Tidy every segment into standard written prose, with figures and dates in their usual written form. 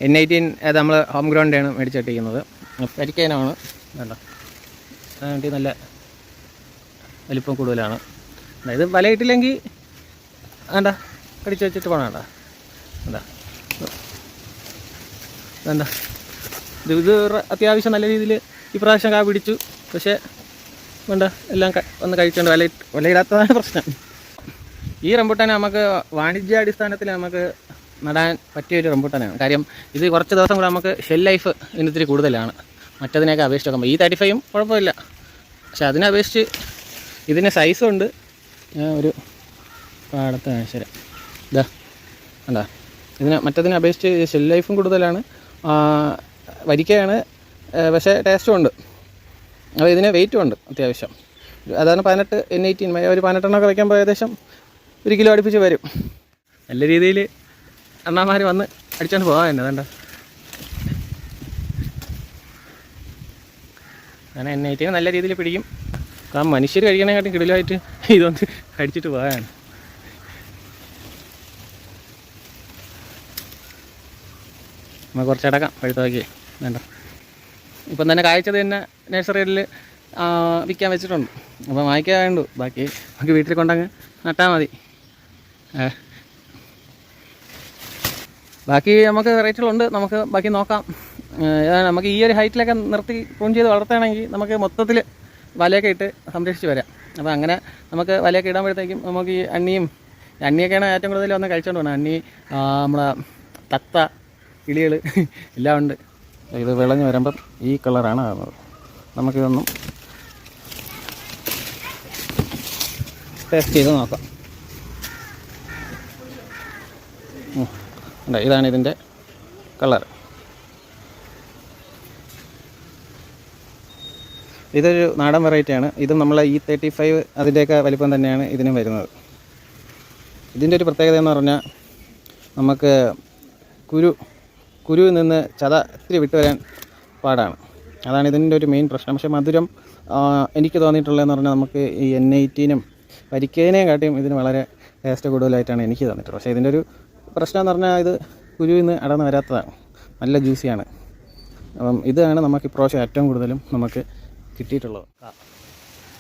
N18 അത് നമ്മൾ home ഗ്രൗണ്ടാണ് മേടിച്ചിട്ടിരിക്കുന്നത്. വരിക്കയിനമാണ് വേണ്ട, വേണ്ടി നല്ല വലിപ്പം കൂടുതലാണ്. ഇത് വലയിട്ടില്ലെങ്കിൽ വേണ്ട കടിച്ച് വെച്ചിട്ട് പോകണം. വേണ്ട എന്താ വേണ്ട ഇത് അത്യാവശ്യം നല്ല രീതിയിൽ ഈ പ്രാവശ്യം കാ പിടിച്ചു. പക്ഷേ വേണ്ട എല്ലാം ഒന്ന് കഴിച്ചുകൊണ്ട് വലയിടാത്തതാണ് പ്രശ്നം. ഈ റംബൂട്ടാൻ നമുക്ക് വാണിജ്യാടിസ്ഥാനത്തിൽ നമുക്ക് നടാൻ പറ്റിയൊരു റംബൂട്ടാനാണ്. കാര്യം ഇത് കുറച്ച് ദിവസം കൂടെ നമുക്ക് ഷെൽ ലൈഫ് ഇതിനിത്തിരി കൂടുതലാണ് മറ്റതിനെയൊക്കെ അപേക്ഷിച്ച് നോക്കുമ്പോൾ. ഈ 35 കുഴപ്പമില്ല, പക്ഷെ അതിനെ അപേക്ഷിച്ച് ഇതിന് സൈസും ഉണ്ട്. ഞാൻ ഒരു പാടത്ത് കാണിച്ചുതരാം. ഇതാ കണ്ടാ, മറ്റതിനെ അപേക്ഷിച്ച് ഷെൽ ലൈഫും കൂടുതലാണ്, വരിക്കയാണ്, പക്ഷേ ടേസ്റ്റും ഉണ്ട്. അപ്പോൾ ഇതിന് വെയിറ്റും ഉണ്ട് അത്യാവശ്യം. അതാണ് 18 N18 ഒരു 18 വയ്ക്കുമ്പോൾ ഏകദേശം 1 കിലോ അടുപ്പിച്ച് വരും. നല്ല രീതിയിൽ അണ്ണാമാർ വന്ന് അടിച്ചുകൊണ്ട് പോകാൻ തന്നെ വേണ്ട. അങ്ങനെ N18 നല്ല രീതിയിൽ പിടിക്കും. കാരണം മനുഷ്യർ കഴിക്കണേക്കാട്ടും കിടിലായിട്ട് ഇതൊന്ന് കടിച്ചിട്ട് പോകാൻ. നമുക്ക് കുറച്ചടക്കാം പഴുത്താക്കി വേണ്ട. ഇപ്പം തന്നെ കായ്ച്ചത് തന്നെ നഴ്സറിയിൽ വിൽക്കാൻ വെച്ചിട്ടുണ്ട്. അപ്പോൾ വാങ്ങിക്കാൻ വേണ്ടു, ബാക്കി നമുക്ക് വീട്ടിൽ കൊണ്ടങ്ങ് നട്ടാൽ മതി. ബാക്കി നമുക്ക് വെറൈറ്റികളുണ്ട്, നമുക്ക് ബാക്കി നോക്കാം. നമുക്ക് ഈ ഒരു ഹൈറ്റിലൊക്കെ നിർത്തി പ്രൂൺ ചെയ്ത് വളർത്തുകയാണെങ്കിൽ നമുക്ക് മൊത്തത്തിൽ വലയൊക്കെ ഇട്ട് സംരക്ഷിച്ച് വരാം. അപ്പോൾ അങ്ങനെ നമുക്ക് വലയൊക്കെ ഇടാൻ നമുക്ക് ഈ അണ്ണിയൊക്കെയാണ് ഏറ്റവും കൂടുതൽ വന്ന് കഴിച്ചുകൊണ്ട് പോകണം. അണ്ണി, നമ്മളെ തത്ത, കിളികൾ എല്ലാം ഉണ്ട്. ഇത് വിളഞ്ഞ് വരുമ്പം ഈ കളറാണ് ആകുന്നത്. നമുക്കിതൊന്നും ടേസ്റ്റ് ചെയ്ത് നോക്കാം. ഇതാണ് ഇതിൻ്റെ കളർ. ഇതൊരു നാടൻ വെറൈറ്റിയാണ്. ഇതും നമ്മളെ E35 അതിൻ്റെയൊക്കെ വലിപ്പം തന്നെയാണ് ഇതിനും വരുന്നത്. ഇതിൻ്റെ ഒരു പ്രത്യേകത എന്ന് പറഞ്ഞാൽ നമുക്ക് കുരുവിൽ നിന്ന് ചത ഇത്തിരി വിട്ട് വരാൻ പാടാണ്. അതാണ് ഇതിൻ്റെ ഒരു മെയിൻ പ്രശ്നം. പക്ഷേ മധുരം എനിക്ക് തോന്നിയിട്ടുള്ളതെന്ന് പറഞ്ഞാൽ നമുക്ക് ഈ N18 വരിക്കേനേയും കാട്ടിയും ഇതിന് വളരെ ടേസ്റ്റ് കൂടുതലായിട്ടാണ് എനിക്ക് തോന്നിയിട്ടുള്ളത്. പക്ഷേ ഇതിൻ്റെ ഒരു പ്രശ്നം എന്ന് പറഞ്ഞാൽ ഇത് കുരുവിൽ നിന്ന് അടന്ന് വരാത്തതാണ്, നല്ല ജ്യൂസിയാണ്. അപ്പം ഇതാണ് നമുക്ക് ഇപ്രാവശ്യം ഏറ്റവും കൂടുതലും നമുക്ക് കിട്ടിയിട്ടുള്ളത്.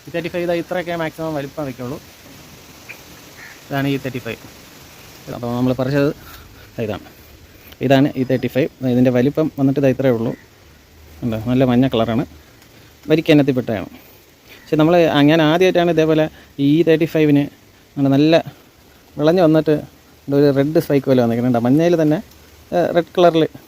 E35 ഇത്രയൊക്കെ മാക്സിമം വലിപ്പം വയ്ക്കുള്ളൂ. ഇതാണ് E35. അപ്പോൾ നമ്മൾ പറിച്ചത് ഇതാണ് E35. ഇതിൻ്റെ വലിപ്പം വന്നിട്ട് ഇത്രയേ ഉള്ളൂ. ഉണ്ട്, നല്ല മഞ്ഞ കളറാണ്, വരിക്കനത്തിൽപ്പെട്ടതാണ്. പക്ഷെ ഞാൻ ആദ്യമായിട്ടാണ് ഇതേപോലെ E35 നല്ല വിളഞ്ഞ് വന്നിട്ട് ഒരു റെഡ് സ്പൈക്ക് പോലെ വന്നിരിക്കുന്നുണ്ട്. മഞ്ഞയിൽ തന്നെ റെഡ് കളറിൽ